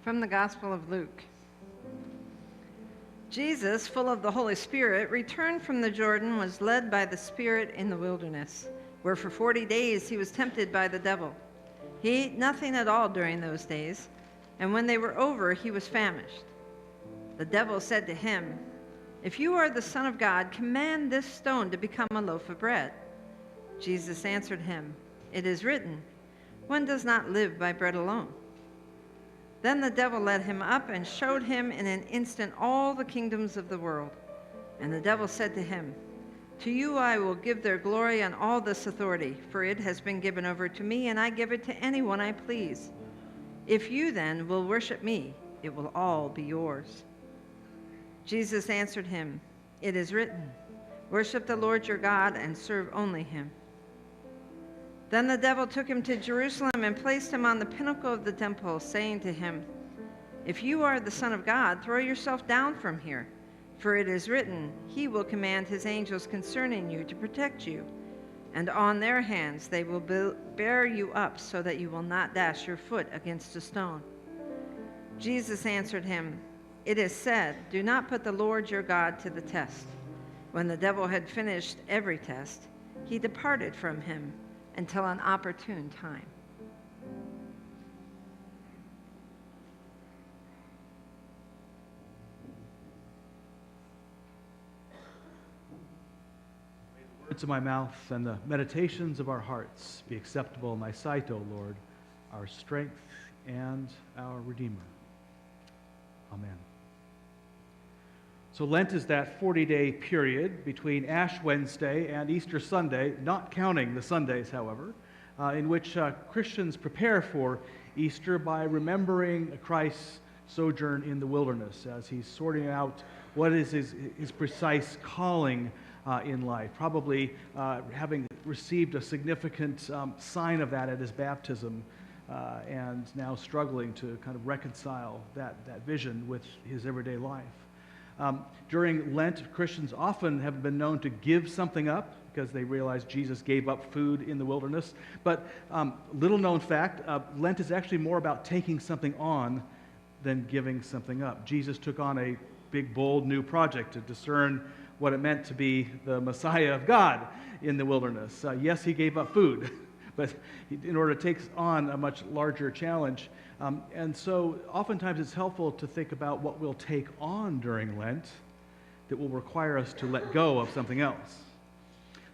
From the Gospel of Luke. Jesus, full of the Holy Spirit, returned from the Jordan, was led by the Spirit in the wilderness, where for 40 days he was tempted by the devil. He ate nothing at all during those days, and when they were over, he was famished. The devil said to him, "If you are the Son of God, command this stone to become a loaf of bread." Jesus answered him, "It is written, 'One does not live by bread alone.'" Then the devil led him up and showed him in an instant all the kingdoms of the world. And the devil said to him, "To you I will give their glory and all this authority, for it has been given over to me, and I give it to anyone I please. If you then will worship me, it will all be yours." Jesus answered him, "It is written, 'Worship the Lord your God and serve only him.'" Then the devil took him to Jerusalem and placed him on the pinnacle of the temple, saying to him, "If you are the Son of God, throw yourself down from here, for it is written, 'He will command his angels concerning you to protect you, and on their hands they will bear you up so that you will not dash your foot against a stone.'" Jesus answered him, "It is said, 'Do not put the Lord your God to the test.'" When the devil had finished every test, he departed from him until an opportune time. May the words of my mouth and the meditations of our hearts be acceptable in thy sight, O Lord, our strength and our Redeemer. Amen. So Lent is that 40-day period between Ash Wednesday and Easter Sunday, not counting the Sundays, however, in which Christians prepare for Easter by remembering Christ's sojourn in the wilderness as he's sorting out what is his precise calling in life, probably having received a significant sign of that at his baptism, and now struggling to kind of reconcile that vision with his everyday life. During Lent, Christians often have been known to give something up because they realize Jesus gave up food in the wilderness. But little known fact, Lent is actually more about taking something on than giving something up. Jesus took on a big, bold new project to discern what it meant to be the Messiah of God in the wilderness. Yes, he gave up food, but in order to take on a much larger challenge. And so oftentimes it's helpful to think about what we'll take on during Lent that will require us to let go of something else.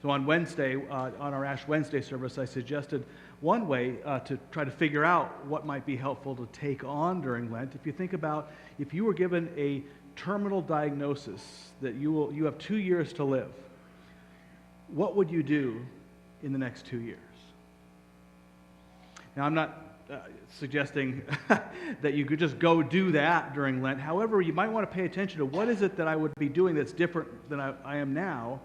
So on Wednesday, on our Ash Wednesday service, I suggested one way to try to figure out what might be helpful to take on during Lent. If you think about if you were given a terminal diagnosis that you have 2 years to live, what would you do in the next 2 years? Now, I'm not suggesting that you could just go do that during Lent. However, you might want to pay attention to what is it that I would be doing that's different than I am now,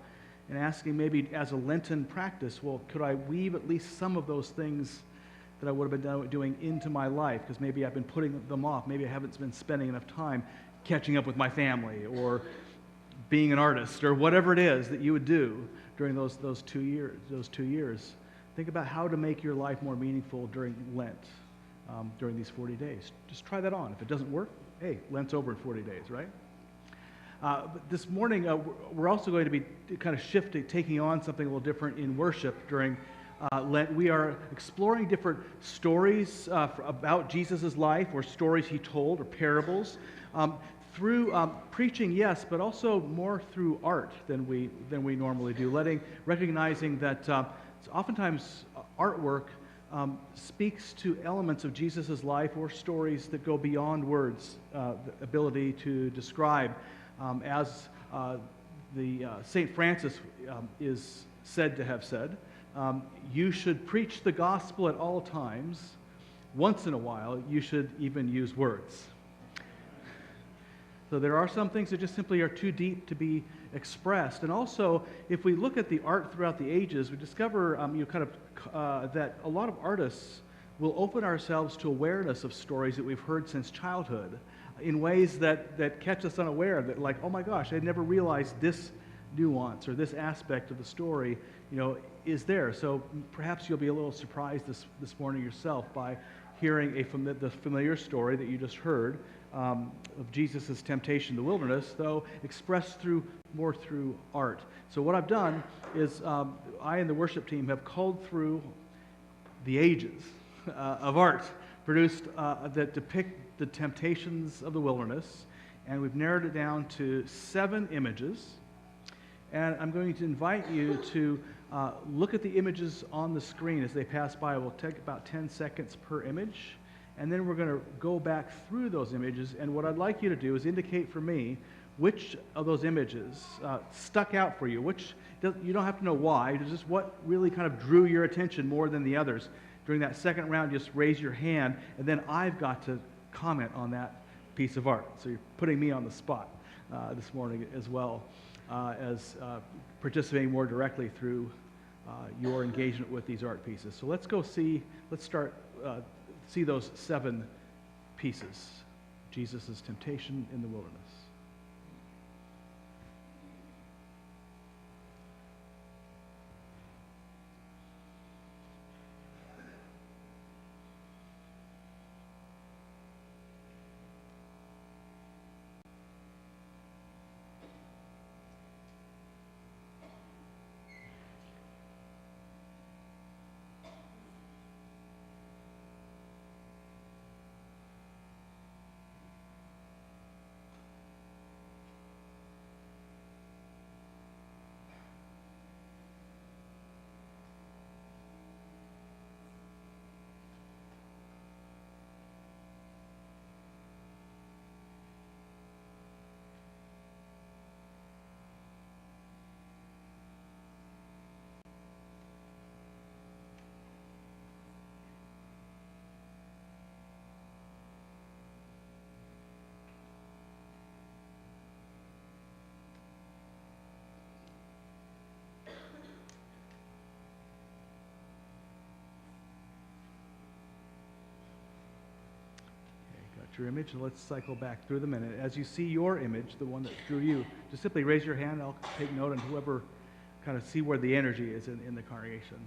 and asking maybe as a Lenten practice, well, could I weave at least some of those things that I would have been doing into my life? Because maybe I've been putting them off. Maybe I haven't been spending enough time catching up with my family or being an artist or whatever it is that you would do during those 2 years. Think about how to make your life more meaningful during Lent, during these 40 days. Just try that on. If it doesn't work, hey, Lent's over in 40 days, right? But this morning, we're also going to be kind of shifting, taking on something a little different in worship during Lent. We are exploring different stories about Jesus' life, or stories he told, or parables, through preaching, yes, but also more through art than we normally do. Recognizing that oftentimes artwork speaks to elements of Jesus' life or stories that go beyond words, the ability to describe. As St. Francis is said to have said, you should preach the gospel at all times. Once in a while, you should even use words. So there are some things that just simply are too deep to be expressed. And also, if we look at the art throughout the ages, we discover that a lot of artists will open ourselves to awareness of stories that we've heard since childhood in ways that catch us unaware, that like, oh my gosh, I never realized this nuance or this aspect of the story, is there. So perhaps you'll be a little surprised this morning yourself by hearing the familiar story that you just heard of Jesus' temptation in the wilderness, though expressed more through art. So what I've done is I and the worship team have culled through the ages of art produced that depict the temptations of the wilderness, and we've narrowed it down to 7 images. And I'm going to invite you to look at the images on the screen as they pass by. We'll take about 10 seconds per image, and then we're going to go back through those images. And what I'd like you to do is indicate for me which of those images stuck out for you. You don't have to know why, just what really kind of drew your attention more than the others. During that second round, just raise your hand, and then I've got to comment on that piece of art. So you're putting me on the spot this morning as well as participating more directly through your engagement with these art pieces. So let's see those 7 pieces. Jesus' temptation in the wilderness. Your image, and let's cycle back through them. And as you see your image, the one that drew you, just simply raise your hand. I'll take note, and whoever kind of see where the energy is in the congregation.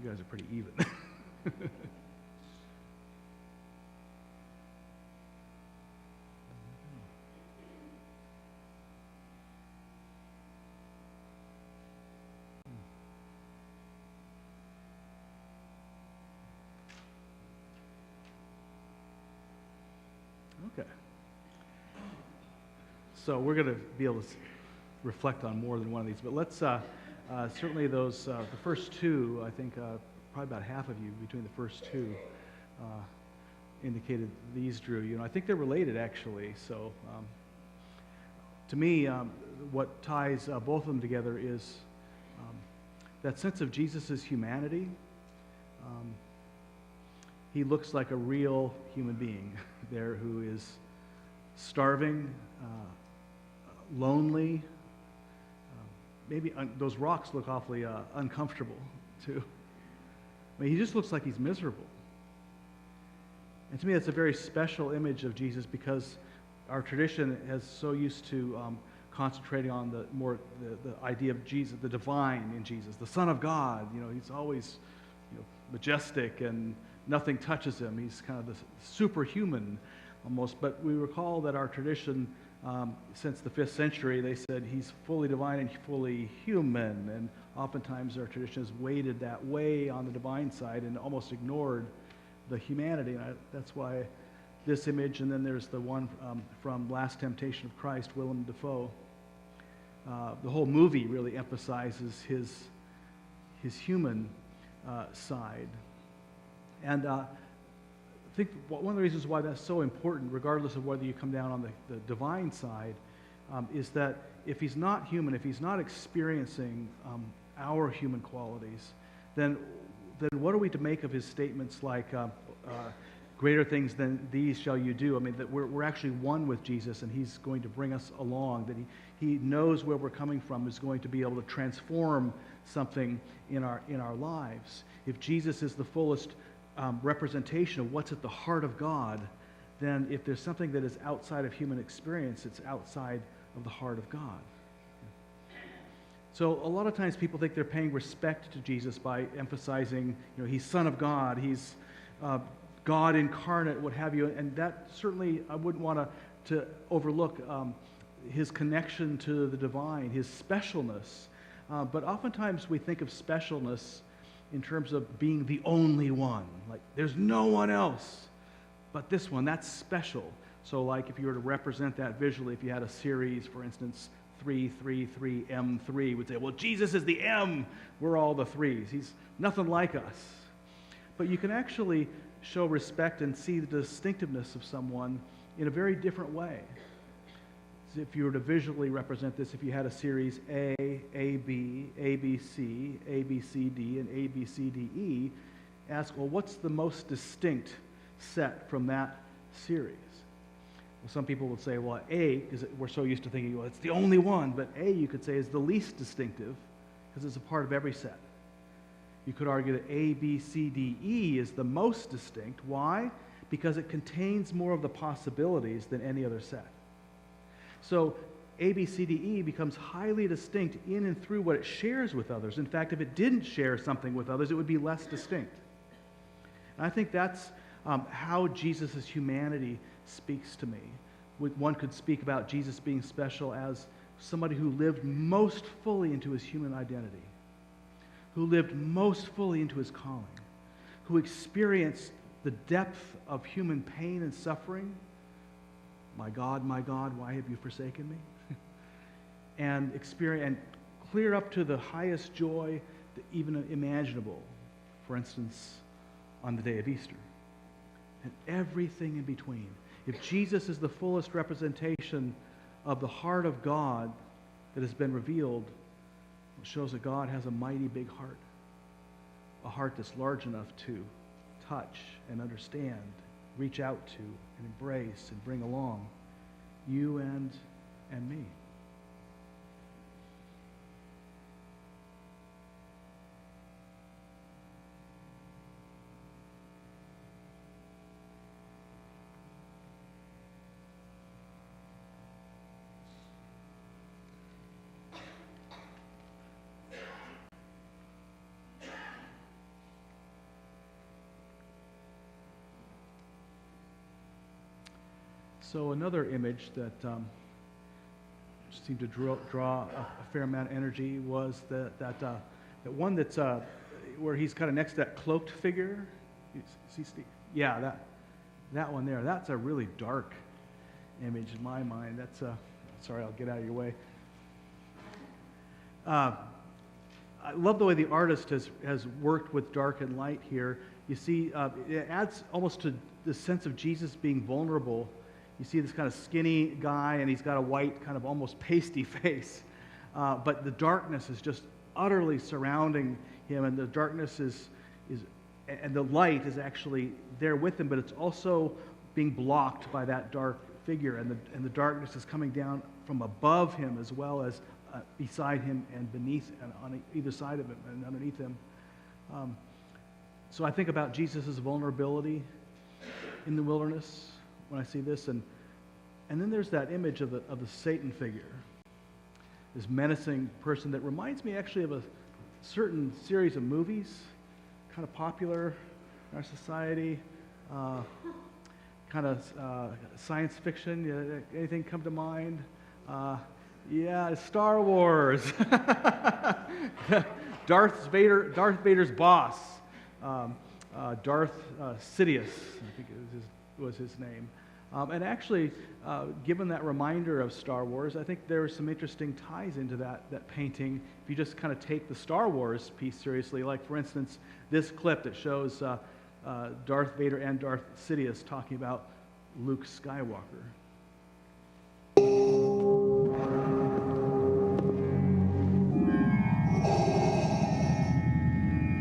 You guys are pretty even. Okay. So we're going to be able to reflect on more than one of these, but let's certainly those, the first 2, I think probably about half of you between the first 2 indicated these drew you. And I think they're related, actually. So to me, what ties both of them together is that sense of Jesus' humanity. He looks like a real human being there who is starving, lonely. Maybe those rocks look awfully uncomfortable, too. I mean, he just looks like he's miserable. And to me, that's a very special image of Jesus because our tradition is so used to concentrating on the idea of Jesus, the divine in Jesus, the Son of God. You know, he's always majestic and nothing touches him. He's kind of the superhuman almost. But we recall that our tradition, since the 5th century, they said he's fully divine and fully human. And oftentimes our tradition has weighted that way on the divine side and almost ignored the humanity. And that's why this image, and then there's the one from Last Temptation of Christ, Willem Dafoe. The whole movie really emphasizes his human side. And I think one of the reasons why that's so important, regardless of whether you come down on the divine side, is that if he's not human, if he's not experiencing our human qualities, then what are we to make of his statements like, greater things than these shall you do. I mean, that we're actually one with Jesus, and he's going to bring us along, that he knows where we're coming from, is going to be able to transform something in our lives. If Jesus is the fullest representation of what's at the heart of God, then if there's something that is outside of human experience, it's outside of the heart of God. So a lot of times people think they're paying respect to Jesus by emphasizing, he's Son of God, he's God incarnate, what have you, and that certainly I wouldn't want to overlook his connection to the divine, his specialness. But oftentimes we think of specialness in terms of being the only one. Like, there's no one else but this one. That's special. So like if you were to represent that visually, if you had a series, for instance, 333 M3, would say, well, Jesus is the M. We're all the threes. He's nothing like us. But you can actually show respect and see the distinctiveness of someone in a very different way. If you were to visually represent this, if you had a series A, AB, ABC, ABCD, and ABCDE, ask, well, what's the most distinct set from that series? Well, some people would say, well, A, because we're so used to thinking, well, it's the only one, but A, you could say, is the least distinctive because it's a part of every set. You could argue that ABCDE is the most distinct. Why? Because it contains more of the possibilities than any other set. So ABCDE becomes highly distinct in and through what it shares with others. In fact, if it didn't share something with others, it would be less distinct. And I think that's how Jesus' humanity speaks to me. One could speak about Jesus being special as somebody who lived most fully into his human identity, who lived most fully into his calling, who experienced the depth of human pain and suffering. My God, why have you forsaken me? And clear up to the highest joy even imaginable, for instance, on the day of Easter. And everything in between. If Jesus is the fullest representation of the heart of God that has been revealed, it shows that God has a mighty big heart. A heart that's large enough to touch and understand, reach out to and embrace and bring along you and me. So another image that seemed to draw a fair amount of energy was that one that's where he's kind of next to that cloaked figure. You see Steve? Yeah, that one there. That's a really dark image in my mind. That's sorry, I'll get out of your way. I love the way the artist has worked with dark and light here. You see, it adds almost to the sense of Jesus being vulnerable. You see this kind of skinny guy, and he's got a white, kind of almost pasty face. But the darkness is just utterly surrounding him, and the darkness and the light is actually there with him, but it's also being blocked by that dark figure, and the darkness is coming down from above him as well as beside him and beneath and on either side of him and underneath him. So I think about Jesus' vulnerability in the wilderness when I see this, and then there's that image of the Satan figure, this menacing person that reminds me actually of a certain series of movies, kind of popular in our society, kind of science fiction. Anything come to mind? Yeah, Star Wars. Darth Vader's boss, Darth Sidious, I think was his name. And actually, given that reminder of Star Wars, I think there are some interesting ties into that painting. If you just kind of take the Star Wars piece seriously, like for instance, this clip that shows Darth Vader and Darth Sidious talking about Luke Skywalker.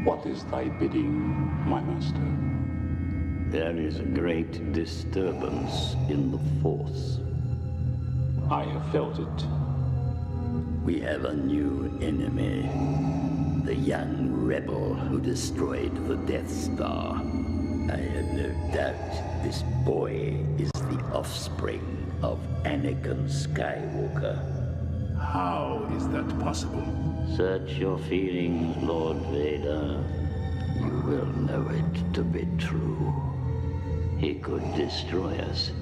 What is thy bidding, my master? There is a great disturbance in the force. I have felt it. We have a new enemy. The young rebel who destroyed the Death Star. I have no doubt this boy is the offspring of Anakin Skywalker. How is that possible? Search your feelings, Lord Vader. You will know it to be true. He could destroy us.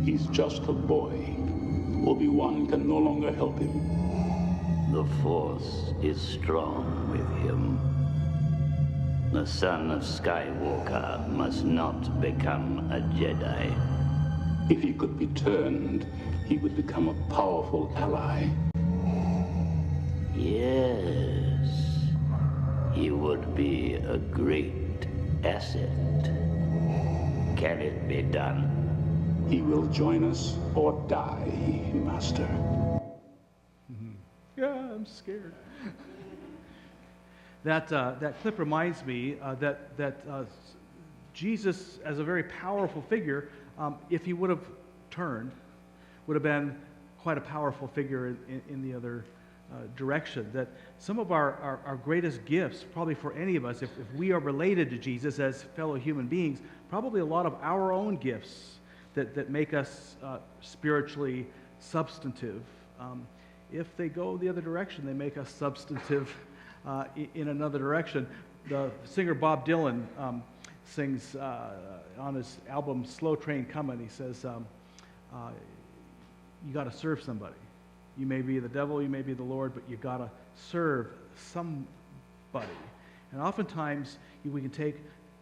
He's just a boy. Obi-Wan can no longer help him. The Force is strong with him. The son of Skywalker must not become a Jedi. If he could be turned, he would become a powerful ally. Yes, he would be a great asset. Can it be done? He will join us or die, Master. Yeah, I'm scared. That clip reminds me that Jesus, as a very powerful figure, if he would have turned, would have been quite a powerful figure in the other direction. That some of our greatest gifts, probably for any of us, if we are related to Jesus as fellow human beings, probably a lot of our own gifts that make us spiritually substantive. If they go the other direction, they make us substantive in another direction. The singer Bob Dylan sings on his album Slow Train Comin', he says, you got to serve somebody. You may be the devil, you may be the Lord, but you got to serve somebody. And oftentimes we can take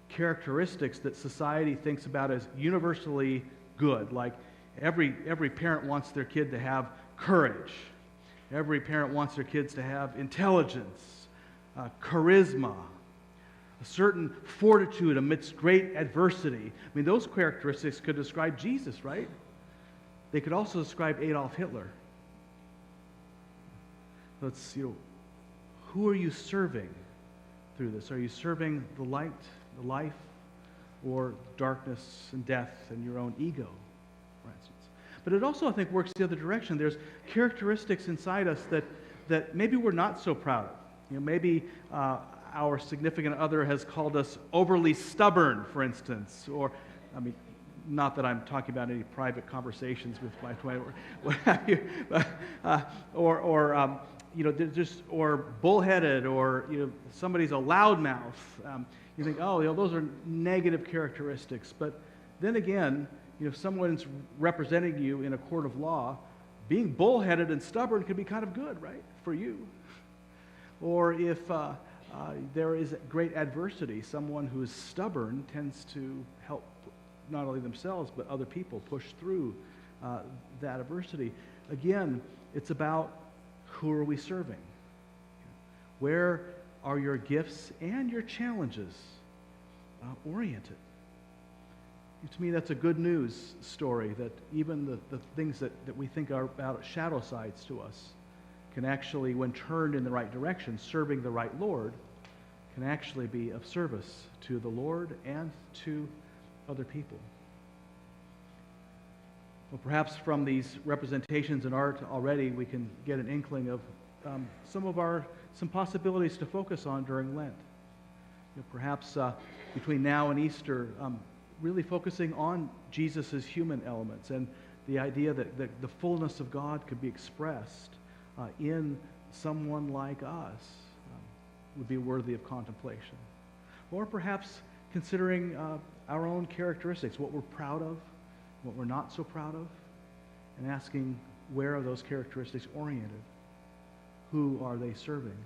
characteristics that society thinks about as universally good, like every parent wants their kid to have courage. Every parent wants their kids to have intelligence, charisma, a certain fortitude amidst great adversity. I mean, those characteristics could describe Jesus, right? They could also describe Adolf Hitler. So it's, who are you serving through this? Are you serving the light, the life, or darkness and death and your own ego, for instance? But it also, I think, works the other direction. There's characteristics inside us that maybe we're not so proud of. Maybe our significant other has called us overly stubborn, for instance, or, I mean, not that I'm talking about any private conversations with my twin or what have you, but, or bullheaded, or somebody's a loudmouth. You think, oh, those are negative characteristics. But then again, if someone's representing you in a court of law, being bullheaded and stubborn can be kind of good, right, for you. Or if there is great adversity, someone who is stubborn tends to help not only themselves but other people push through that adversity. Again, it's about who are we serving? Where are your gifts and your challenges oriented? To me, that's a good news story, that even the things that we think are about shadow sides to us can actually, when turned in the right direction, serving the right Lord, can actually be of service to the Lord and to other people. Well, perhaps from these representations in art already, we can get an inkling of some possibilities to focus on during Lent. Perhaps between now and Easter, really focusing on Jesus' human elements and the idea that the fullness of God could be expressed in someone like us would be worthy of contemplation. Or perhaps considering our own characteristics, what we're proud of, what we're not so proud of, and asking, where are those characteristics oriented? Who are they serving?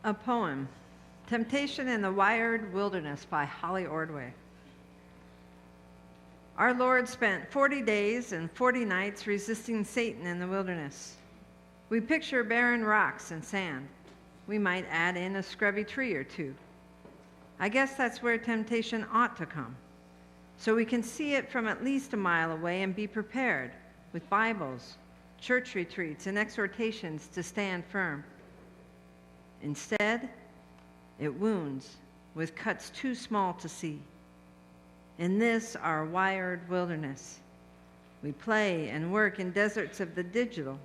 A poem, Temptation in the Wired Wilderness by Holly Ordway. Our Lord spent 40 days and 40 nights resisting Satan in the wilderness. We picture barren rocks and sand. We might add in a scrubby tree or two. I guess that's where temptation ought to come, so we can see it from at least a mile away and be prepared with Bibles, church retreats, and exhortations to stand firm. Instead, it wounds with cuts too small to see. In this, our wired wilderness, we play and work in deserts of the digital,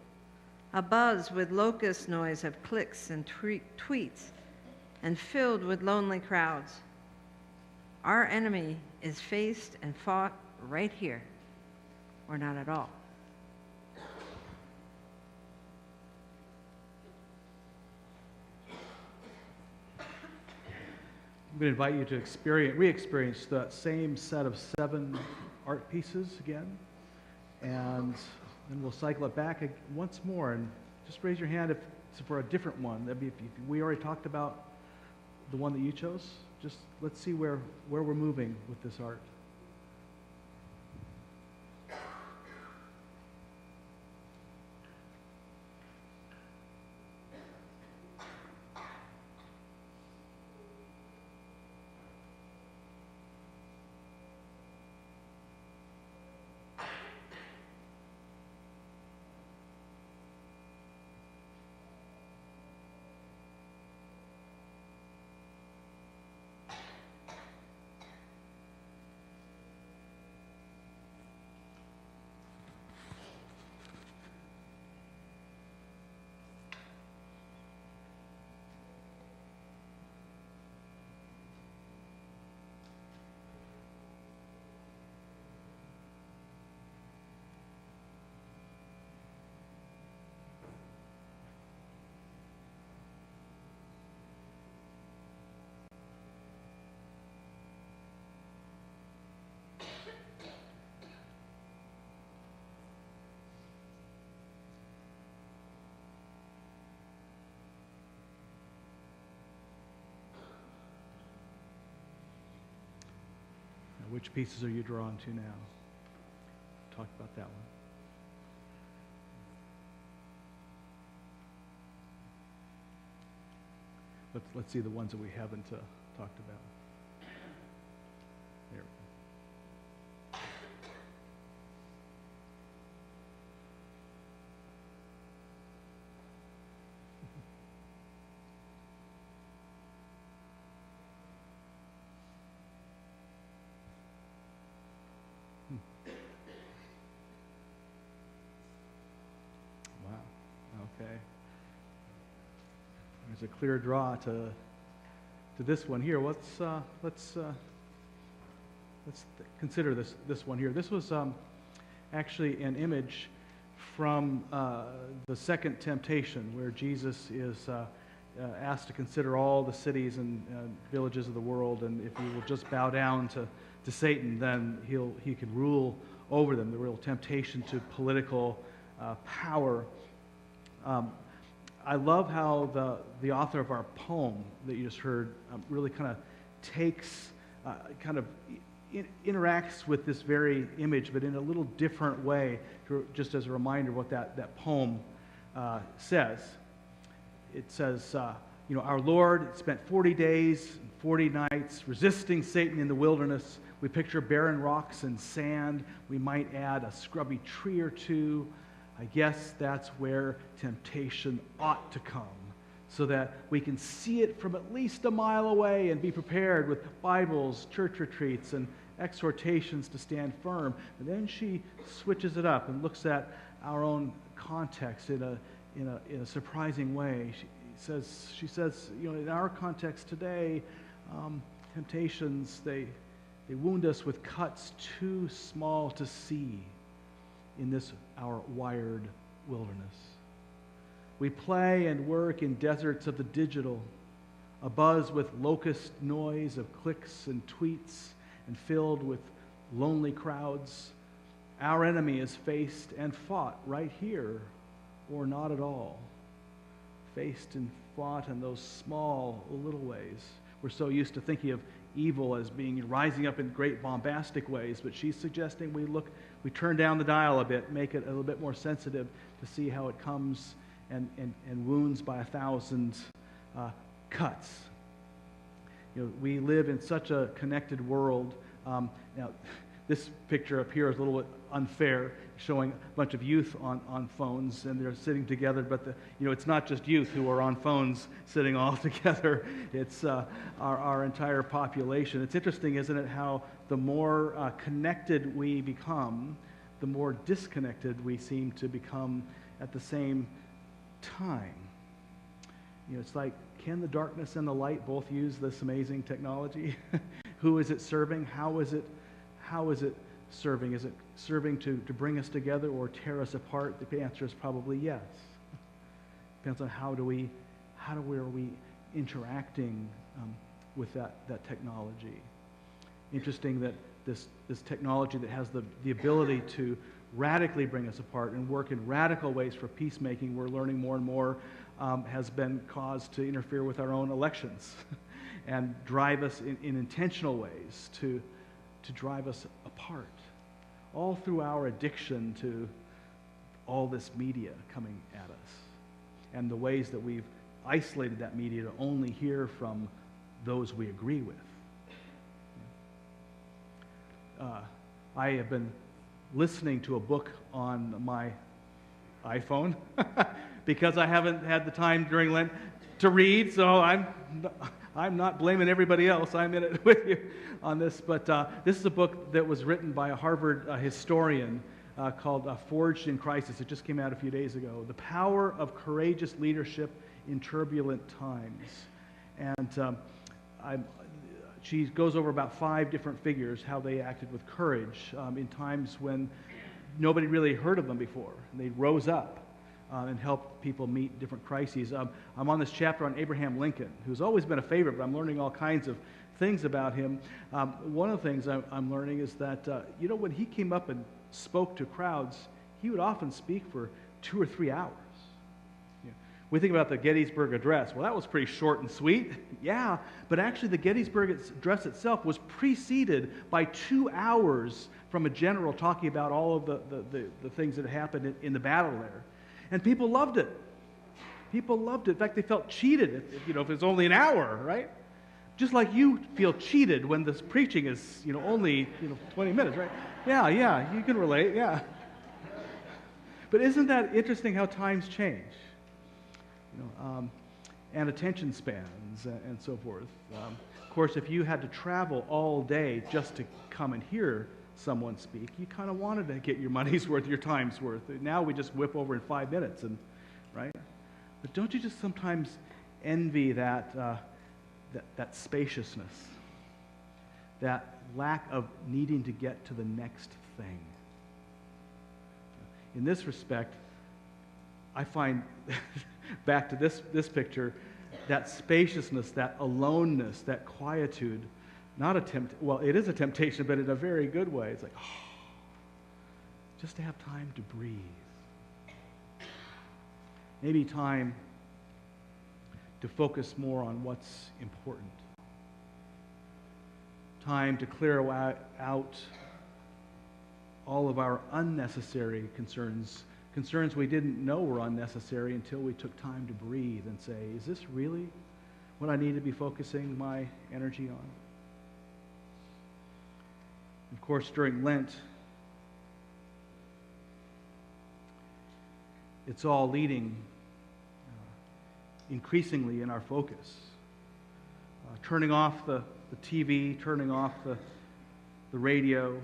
abuzz with locust noise of clicks and tweets, and filled with lonely crowds. Our enemy is faced and fought right here, or not at all. I'm going to invite you to re-experience that same set of 7 art pieces again, and then we'll cycle it back once more. And just raise your hand if it's for a different one. That'd be if we already talked about the one that you chose. Just let's see where we're moving with this art. Which pieces are you drawn to now? Talk about that one. Let's see the ones that we haven't talked about. There we go. Okay. There's a clear draw to this one here. Let's consider this one here. This was actually an image from the second temptation, where Jesus is asked to consider all the cities and villages of the world, and if he will just bow down to Satan, then he can rule over them. The real temptation to political power. I love how the author of our poem that you just heard really kind of takes, interacts with this very image, but in a little different way, just as a reminder of what that poem says. It says, our Lord spent 40 days and 40 nights resisting Satan in the wilderness. We picture barren rocks and sand. We might add a scrubby tree or two. I guess that's where temptation ought to come, so that we can see it from at least a mile away and be prepared with Bibles, church retreats, and exhortations to stand firm. And then she switches it up and looks at our own context in a surprising way. She says, in our context today, temptations, they wound us with cuts too small to see in this our wired wilderness. We play and work in deserts of the digital, abuzz with locust noise of clicks and tweets, and filled with lonely crowds. Our enemy is faced and fought right here, or not at all. faced and fought in those small little ways. We're so used to thinking of evil as being rising up in great bombastic ways, but she's suggesting we turn down the dial a bit, make it a little bit more sensitive to see how it comes and wounds by 1,000 cuts. We live in such a connected world. Now, this picture up here is a little bit unfair, showing a bunch of youth on phones, and they're sitting together, but it's not just youth who are on phones sitting all together. It's our entire population. It's interesting, isn't it, how the more connected we become, the more disconnected we seem to become at the same time. It's like, can the darkness and the light both use this amazing technology? Who is it serving? How is it serving? Is it serving to bring us together or tear us apart? The answer is probably yes. Depends on how are we interacting with that technology. Interesting that this technology that has the ability to radically bring us apart and work in radical ways for peacemaking, we're learning more and more, has been caused to interfere with our own elections and drive us in intentional ways to drive us apart, all through our addiction to all this media coming at us and the ways that we've isolated that media to only hear from those we agree with. I have been listening to a book on my iPhone because I haven't had the time during Lent to read, so I'm not blaming everybody else. I'm in it with you on this. But this is a book that was written by a Harvard historian called Forged in Crisis. It just came out a few days ago. The Power of Courageous Leadership in Turbulent Times. And she goes over about 5 different figures, how they acted with courage in times when nobody really heard of them before. They rose up and helped people meet different crises. I'm on this chapter on Abraham Lincoln, who's always been a favorite, but I'm learning all kinds of things about him. One of the things I'm learning is that, when he came up and spoke to crowds, he would often speak for 2 or 3 hours. We think about the Gettysburg Address. Well, that was pretty short and sweet. Yeah, but actually the Gettysburg Address itself was preceded by 2 hours from a general talking about all of the things that happened in the battle there. And people loved it. People loved it. In fact, they felt cheated if it was only an hour, right? Just like you feel cheated when this preaching is, only 20 minutes, right? Yeah, you can relate, yeah. But isn't that interesting how times change? And attention spans and so forth. Of course, if you had to travel all day just to come and hear someone speak, you kind of wanted to get your money's worth, your time's worth. Now we just whip over in 5 minutes, right? But don't you just sometimes envy that spaciousness, that lack of needing to get to the next thing? In this respect, I find back to this picture, that spaciousness, that aloneness, that quietude, it is a temptation, but in a very good way. It's like, just to have time to breathe. Maybe time to focus more on what's important. Time to clear out all of our unnecessary concerns we didn't know were unnecessary until we took time to breathe and say, is this really what I need to be focusing my energy on? Of course, during Lent, it's all leading increasingly in our focus. Turning off the TV, turning off the radio,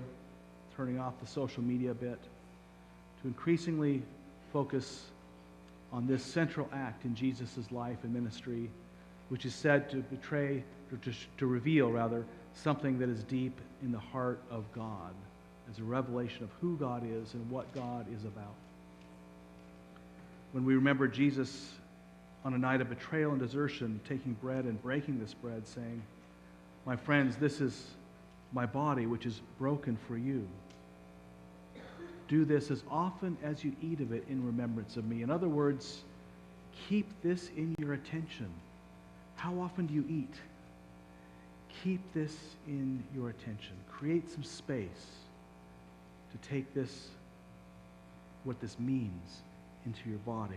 turning off the social media a bit, to increasingly focus on this central act in Jesus' life and ministry, which is said to reveal something that is deep in the heart of God, as a revelation of who God is and what God is about. When we remember Jesus on a night of betrayal and desertion, taking bread and breaking this bread, saying, "My friends, this is my body, which is broken for you. Do this as often as you eat of it in remembrance of me." In other words, keep this in your attention. How often do you eat? Keep this in your attention. Create some space to take this, what this means, into your body.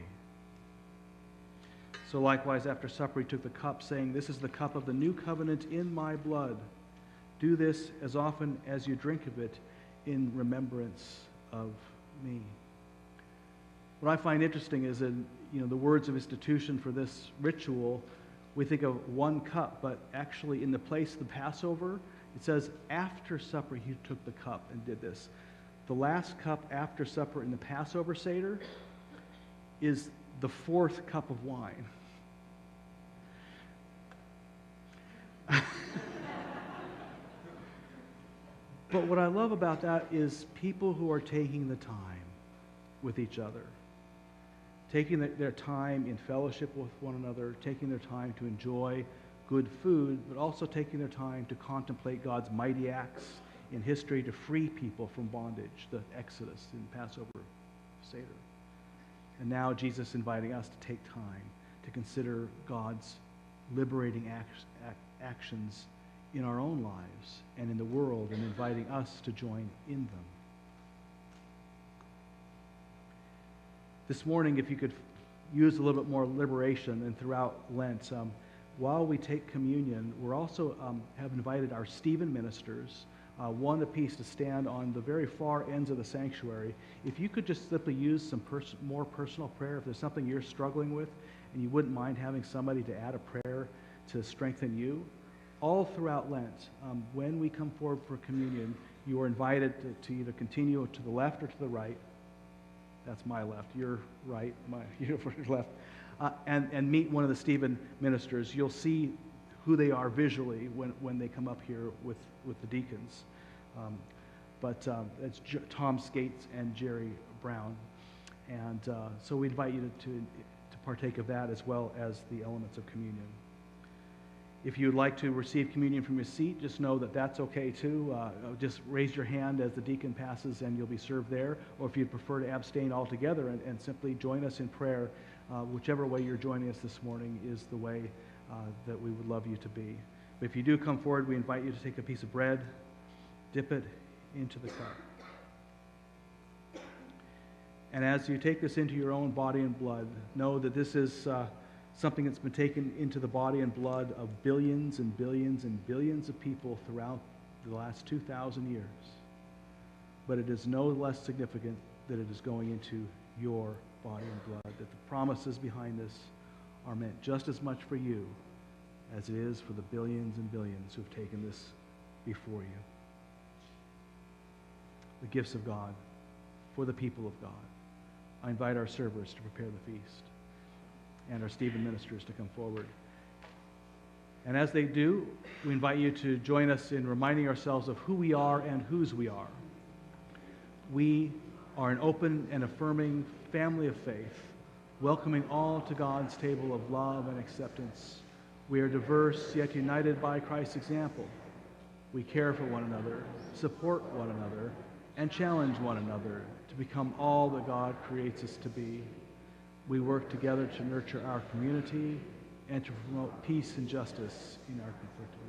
So likewise, after supper, he took the cup, saying, "This is the cup of the new covenant in my blood. Do this as often as you drink of it in remembrance of me." What I find interesting is in the words of institution for this ritual, we think of one cup, but actually in the place of the Passover, it says after supper he took the cup and did this. The last cup after supper in the Passover Seder is the fourth cup of wine. But what I love about that is people who are taking the time with each other, taking their time in fellowship with one another, taking their time to enjoy good food, but also taking their time to contemplate God's mighty acts in history to free people from bondage, the Exodus in Passover Seder. And now Jesus inviting us to take time to consider God's liberating actions in our own lives and in the world, and inviting us to join in them. This morning, if you could use a little bit more liberation and throughout Lent, while we take communion, we're also have invited our Stephen ministers, one apiece, to stand on the very far ends of the sanctuary. If you could just simply use some more personal prayer, if there's something you're struggling with and you wouldn't mind having somebody to add a prayer to strengthen you, all throughout Lent, when we come forward for communion, you are invited to either continue to the left or to the right. That's my left, your right, your left, and meet one of the Stephen ministers. You'll see who they are visually when they come up here with the deacons. But it's Tom Skates and Jerry Brown. And so we invite you to partake of that as well as the elements of communion. If you'd like to receive communion from your seat, just know that that's okay too. Just raise your hand as the deacon passes and you'll be served there. Or if you'd prefer to abstain altogether and simply join us in prayer, whichever way you're joining us this morning is the way that we would love you to be. But if you do come forward, we invite you to take a piece of bread, dip it into the cup. And as you take this into your own body and blood, know that this is something that's been taken into the body and blood of billions and billions and billions of people throughout the last 2,000 years. But it is no less significant that it is going into your body and blood, that the promises behind this are meant just as much for you as it is for the billions and billions who have taken this before you. The gifts of God for the people of God. I invite our servers to prepare the feast and our Stephen ministers to come forward. And as they do, we invite you to join us in reminding ourselves of who we are and whose we are. We are an open and affirming family of faith, welcoming all to God's table of love and acceptance. We are diverse, yet united by Christ's example. We care for one another, support one another, and challenge one another to become all that God creates us to be. We work together to nurture our community and to promote peace and justice in our conflicted